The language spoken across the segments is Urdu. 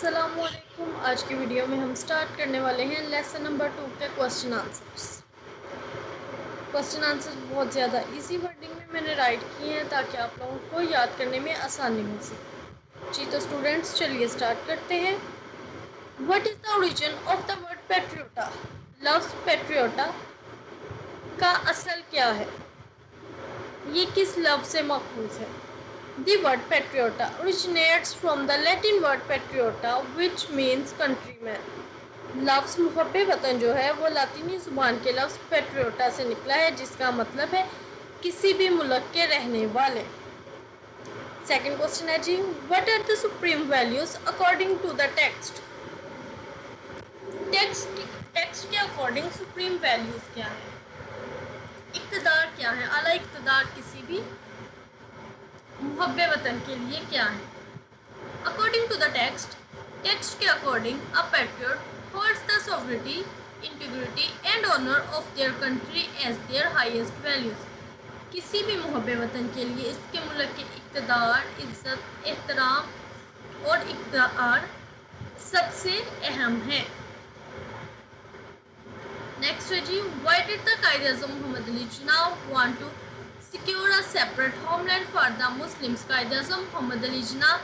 السلام علیکم. آج کی ویڈیو میں ہم سٹارٹ کرنے والے ہیں لیسن نمبر 2 کے کوسچن آنسرز. کوسچن آنسرز بہت زیادہ ایزی ورڈنگ میں نے رائٹ کیے ہیں تاکہ آپ لوگوں کو یاد کرنے میں آسانی ہو سکے. جی تو اسٹوڈینٹس چلیے سٹارٹ کرتے ہیں. What is the origin of the word patriota? لفظ پیٹریوٹا کا اصل کیا ہے؟ یہ کس لفظ سے ماخوذ ہے؟ The word patriota originates from the Latin word patriota which means countryman. لفظ محب وطن جو ہے وہ لاطینی زبان کے لفظ پیٹریوٹا سے نکلا ہے جس کا مطلب ہے کسی بھی ملک کے رہنے والے. سیکنڈ کوسچن ہے جی what are the supreme values according to the text؟ Text کے اکارڈنگ سپریم ویلیوز کیا ہے؟ اقتدار کیا ہے؟ اعلیٰ اقتدار کسی بھی محب وطن کے لیے کیا ہے؟ اکارڈنگ ٹو دا ٹیکسٹ کے according a patriot holds the sovereignty, integrity and honor of their country as their highest values. کسی بھی محب وطن کے لیے اس کے ملک کے اقتدار، عزت، احترام اور اقتدار سب سے اہم ہے. نیکسٹ ہے جی why did the Quaid Azam Muhammad Ali Jinnah want to secure a separate homeland for the Muslims؟ قائد اعظم محمد علی جناح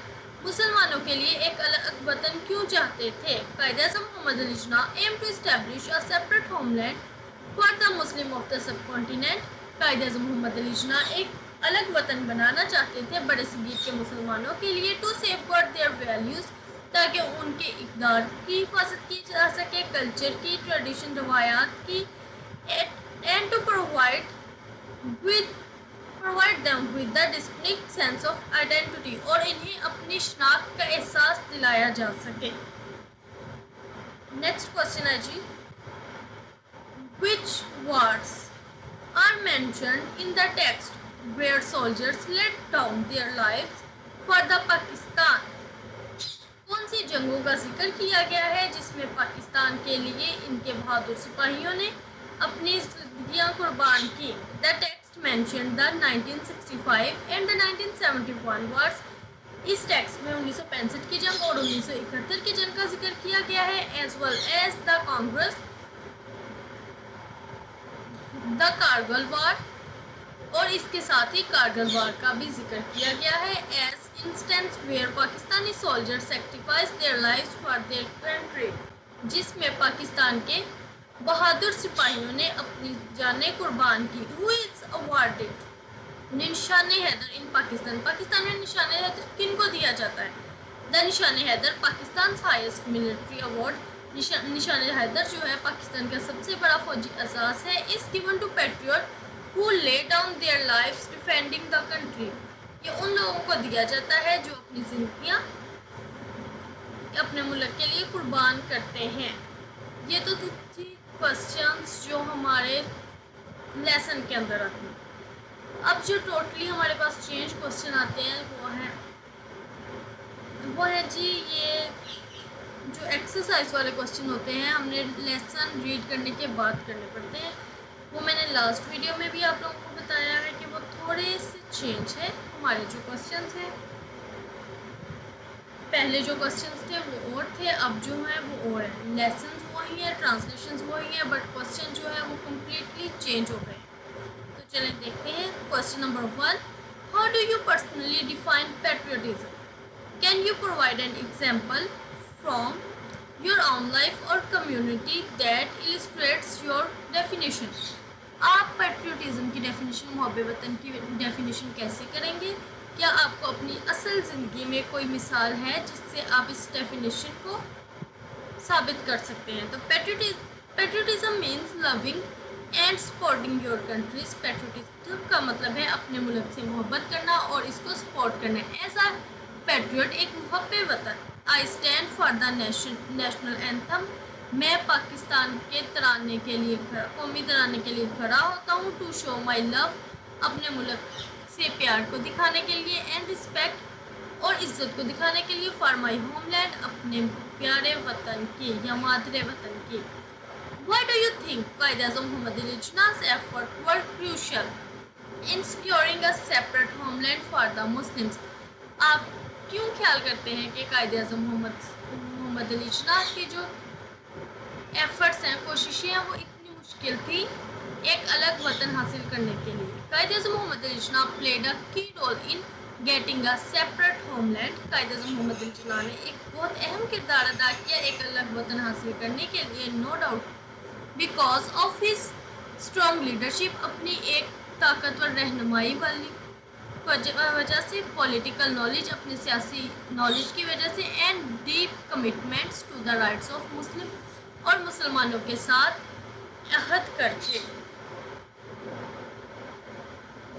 مسلمانوں کے لیے ایک الگ وطن کیوں چاہتے تھے؟ قائد اعظم محمد Ali Jinnah aim to establish a separate homeland for the Muslim of the subcontinent. قائد اعظم محمد علی جناح ایک الگ وطن بنانا چاہتے تھے بڑے صغیر کے مسلمانوں کے لیے to safeguard their values تاکہ ان کے اقدار کی حفاظت کی جا سکے، کلچر کی، ٹریڈیشن روایات کی، and to provide them with the distinct sense of identity اور انہیں اپنی شناخت کا احساس دلایا جا سکے. نیکسٹ کوسچن ہے جی which words are mentioned in the text where soldiers laid down their lives for the Pakistan؟ کون سی جنگوں کا ذکر کیا گیا ہے جس میں پاکستان کے لیے ان کے بہادر سپاہیوں نے اپنی زندگیاں قربان کی؟ The text mentioned the 1965 and the 1971 wars. اس ٹیکسٹ میں 1965 کی جنگ اور 1971 کی جنگ کا ذکر کیا گیا ہے as well as the Congress, the Kargil war اور اس کے ساتھ ہی کارگل وار کا بھی ذکر کیا گیا ہے as instance where Pakistani soldiers sacrificed their lives for their country. جس میں پاکستان کے بہادر سپاہیوں نے اپنی جانیں قربان کی. Who is awarded نشان حیدر ان پاکستان؟ پاکستان میں نشان حیدر کن کو دیا جاتا ہے؟ The Nishan Haider Pakistan highest military award. Nishan Haider جو ہے پاکستان کا سب سے بڑا فوجی اعزاز ہے. is given to patriot who lay down their lives defending the country. یہ ان لوگوں کو دیا جاتا ہے جو اپنی زندگیاں اپنے ملک کے لیے قربان کرتے ہیں. یہ تو تھی کوسچنز جو ہمارے لیسن کے اندر آتے ہیں. اب جو ٹوٹلی ہمارے پاس چینج کوسچن آتے ہیں وہ ہے جی یہ جو ایکسرسائز والے کوسچن ہوتے ہیں ہم نے لیسن ریڈ کرنے کے بعد کرنے پڑتے ہیں. وہ میں نے لاسٹ ویڈیو میں بھی آپ لوگوں کو بتایا ہے کہ وہ تھوڑے سے چینج ہے. ہمارے جو کوسچنز ہیں پہلے جو کوسچنز تھے وہ اور تھے، اب جو ہیں وہ اور ہیں. لیسنز وہی ہیں، ٹرانسلیشنز وہی ہیں، بٹ کوسچن جو ہے وہ کمپلیٹلی چینج ہو گئے. تو چلیں دیکھتے ہیں. Question number 1 how do you personally define patriotism? Can you provide an example from your own life or community that illustrates your definition? آپ پیٹریوٹزم کی ڈیفینیشن، محب وطن کی ڈیفینیشن کیسے کریں گے؟ کیا آپ کو اپنی اصل زندگی میں کوئی مثال ہے جس سے آپ اس ڈیفینیشن کو ثابت کر سکتے ہیں؟ تو patriotism means loving and supporting your countries. Patriotism کا مطلب ہے اپنے ملک سے محبت کرنا اور اس کو سپورٹ کرنا. ایز اے پیٹریوٹ ایک محب وطن I stand for the national anthem. میں پاکستان کے ترانے کے لیے قومی ترانے کے لیے کھڑا ہوتا ہوں. ٹو شو مائی لو اپنے ملک سے پیار کو دکھانے کے لیے. اینڈ رسپیکٹ اور عزت کو دکھانے کے لیے. فار مائی ہوم لینڈ اپنے پیارے وطن کی یا مادر وطن کی. Y do you think Quaid Azam Muhammad Ali جناح's effort were crucial in securing a separate homeland for the Muslims؟ آپ کیوں خیال کرتے ہیں کہ قائد اعظم محمد علی جناح کے جو ایفرٹس ہیں، کوششیں ہیں، وہ اتنی مشکل تھی ایک الگ وطن حاصل کرنے کے لیے؟ قائد اعظم محمد Ali Jinnah played a key role in getting a separate homeland. Quaid Azam محمد علی جناح نے ایک بہت اہم کردار ادا کیا ایک الگ وطن حاصل کرنے کے لیے. No doubt because of his strong leadership, اپنی ایک طاقتور رہنمائی والی وجہ سے، پولیٹیکل نالج، اپنی سیاسی نالج کی وجہ سے، and deep commitments to the rights of Muslim, اور مسلمانوں کے ساتھ عہد کر کے.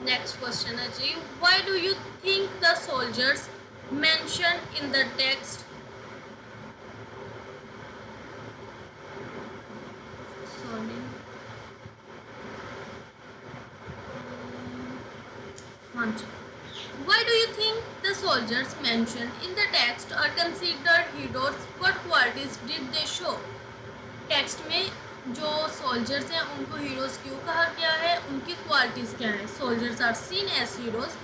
نیکسٹ کوشچن ہے جی، why do you think the soldiers mention in the text Why do you think the soldiers mentioned in the text are considered heroes? What qualities did they show? Text میں جو سولجرز ہیں ان کو ہیروز کیوں کہا گیا ہے، ان کی کوالٹیز کیا ہیں؟ Soldiers are seen as heroes.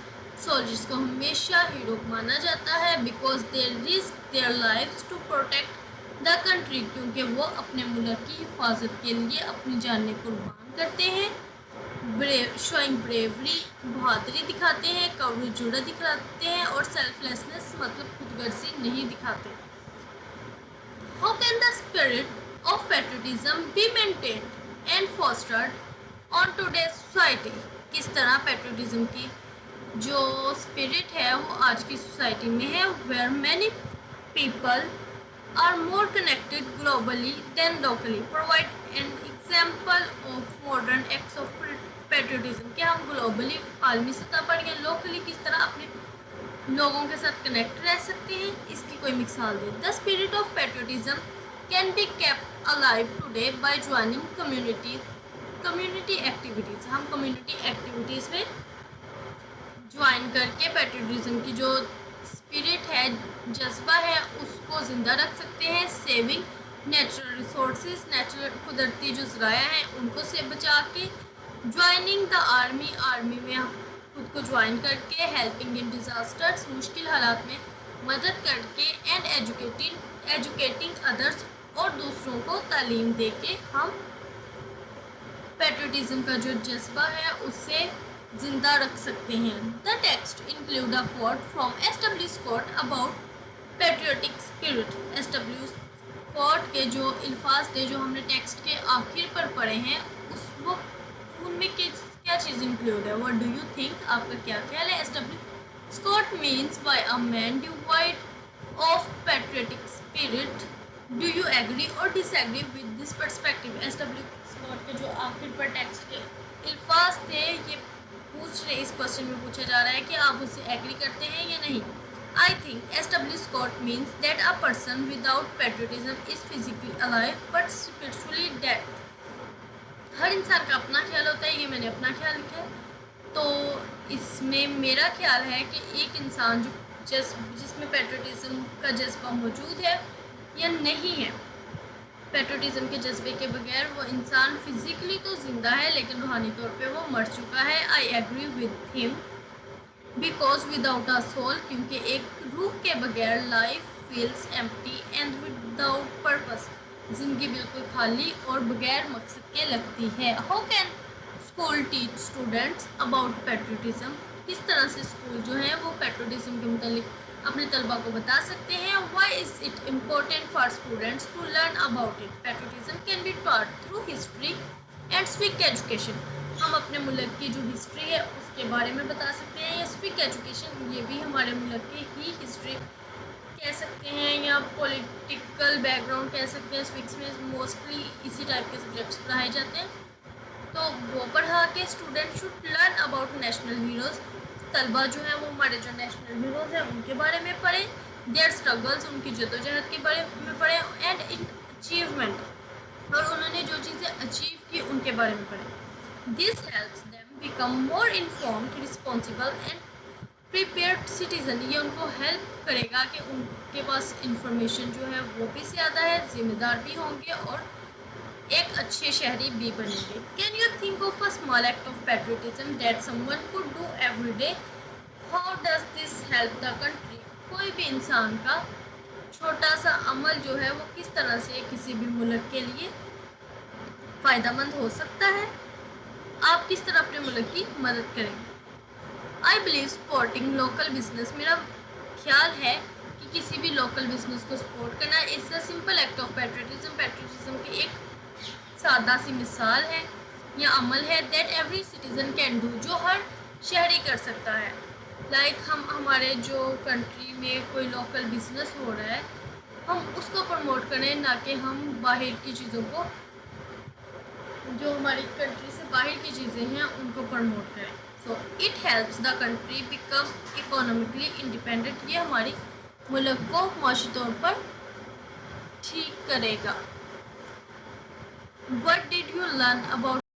Soldiers کو ہمیشہ ہیرو مانا جاتا ہے because they risk their lives to protect the country, کیونکہ وہ اپنے ملک کی حفاظت کے لیے اپنی جانیں قربان کرتے ہیں. شوئنگ بریوری، بہادری دکھاتے ہیں، کوریج جرأت دکھاتے ہیں، اور سیلف لیسنس مطلب خود غرضی نہیں دکھاتے. How can the spirit of patriotism be maintained and fostered on today's society? کس طرح پیٹریوٹزم کی جو اسپرٹ ہے وہ آج کی سوسائٹی میں ہے where many people are more connected globally than locally. Provide an example of modern acts of patriotism. کہ ہم گلوبلی عالمی سطح پر یا لوکلی کس طرح اپنے لوگوں کے ساتھ کنیکٹ رہ سکتے ہیں، اس کی کوئی مثال دیں. The spirit of patriotism can be kept alive today by joining community activities. ہم کمیونٹی ایکٹیویٹیز میں جوائن کر کے پیٹریوٹزم کی جو اسپرٹ ہے، جذبہ ہے، اس کو زندہ رکھ سکتے ہیں. سیونگ نیچرل ریسورسز، قدرتی جو ذرائع ہیں ان کو سے بچا کے. جوائننگ دا آرمی میں خود کو جوائن کر کے. ہیلپنگ ان ڈیزاسٹرز، مشکل حالات میں مدد کر کے. اینڈ ایجوکیٹنگ ادرس، اور دوسروں کو تعلیم دے کے ہم پیٹریوٹزم کا جو جذبہ ہے اسے زندہ رکھ سکتے ہیں. The text include a quote from S W Scott about patriotic spirit. S W Scott کے جو الفاظ تھے جو ہم نے ٹیکسٹ کے آخر پر پڑھے ہیں، ان میں کیا چیز انکلوڈ ہے؟ واٹ ڈو یو تھنک، آپ کا کیا خیال ہے؟ S W Scott means by a man devoid of patriotic spirit. Do you agree or disagree with this perspective? S W Scott کے جو آخر پر ٹیکسٹ کے الفاظ تھے، یہ اس کوشچن میں پوچھا جا رہا ہے کہ آپ اس سے ایگری کرتے ہیں یا نہیں. I think S.W. Scott means that a person without patriotism is physically alive but spiritually dead. ہر انسان کا اپنا خیال ہوتا ہے، یہ میں نے اپنا خیال لکھا ہے. تو اس میں میرا خیال ہے کہ ایک انسان جو جس میں پیٹریوٹزم کا جذبہ موجود ہے یا نہیں ہے، پیٹریوٹزم کے جذبے کے بغیر وہ انسان فزیکلی تو زندہ ہے لیکن روحانی طور پہ وہ مر چکا ہے. آئی ایگری ود ہم بیکاز وداؤٹ اے سول، کیونکہ ایک روح کے بغیر life feels empty and without purpose, زندگی بالکل خالی اور بغیر مقصد کے لگتی ہے. How can school teach students about patriotism? کس طرح سے اسکول جو ہیں وہ پیٹریوٹزم کے متعلق اپنے طلباء کو بتا سکتے ہیں؟ Why is it important for students to learn about it? Patriotism can be taught through history and civic education. ہم اپنے ملک کی جو ہسٹری ہے اس کے بارے میں بتا سکتے ہیں، یا سوک ایجوکیشن، یہ بھی ہمارے ملک کی ہی ہسٹری کہہ سکتے ہیں، یا پولیٹیکل بیک گراؤنڈ کہہ سکتے ہیں. سوکس میں موسٹلی اسی ٹائپ کے سبجیکٹس پڑھائے جاتے ہیں، تو وہ پڑھا کے student should learn about national heroes. طلبا جو ہیں وہ ہمارے جو نیشنل ہیروز ہیں ان کے بارے میں پڑھیں. دیئر اسٹرگلز، ان کی جدوجہد کے بارے میں پڑھیں. اینڈ ان اچیومنٹ، اور انہوں نے جو چیزیں اچیو کی ان کے بارے میں پڑھیں. This helps them become more informed, responsible and prepared citizen. یہ ان کو ہیلپ کرے گا کہ ان کے پاس انفارمیشن جو ہے وہ بھی زیادہ ہے، ذمہ دار بھی ہوں گے اور ایک اچھے شہری بھی بنیں گے. Can you think of a small act of patriotism that some one could do every day? How does this help the country? کوئی بھی انسان کا چھوٹا سا عمل جو ہے وہ کس طرح سے کسی بھی ملک کے لیے فائدہ مند ہو سکتا ہے. آپ کس طرح اپنے ملک کی مدد کریں گے. I believe supporting local business. میرا خیال ہے کہ کسی بھی لوکل بزنس کو سپورٹ کرنا is a simple act of patriotism. Patriotism کی ایک سادہ سی مثال ہے یا عمل ہے that every citizen can do, جو ہر شہری کر سکتا ہے. لائک ہم ہمارے جو کنٹری میں کوئی لوکل بزنس ہو رہا ہے ہم اس کو پروموٹ کریں, نہ کہ ہم باہر کی چیزوں کو, جو ہماری کنٹری سے باہر کی چیزیں ہیں ان کو پروموٹ کریں. So it helps the country become economically independent. یہ ہماری ملک کو معاشی طور پر ٹھیک کرے گا. What did you learn about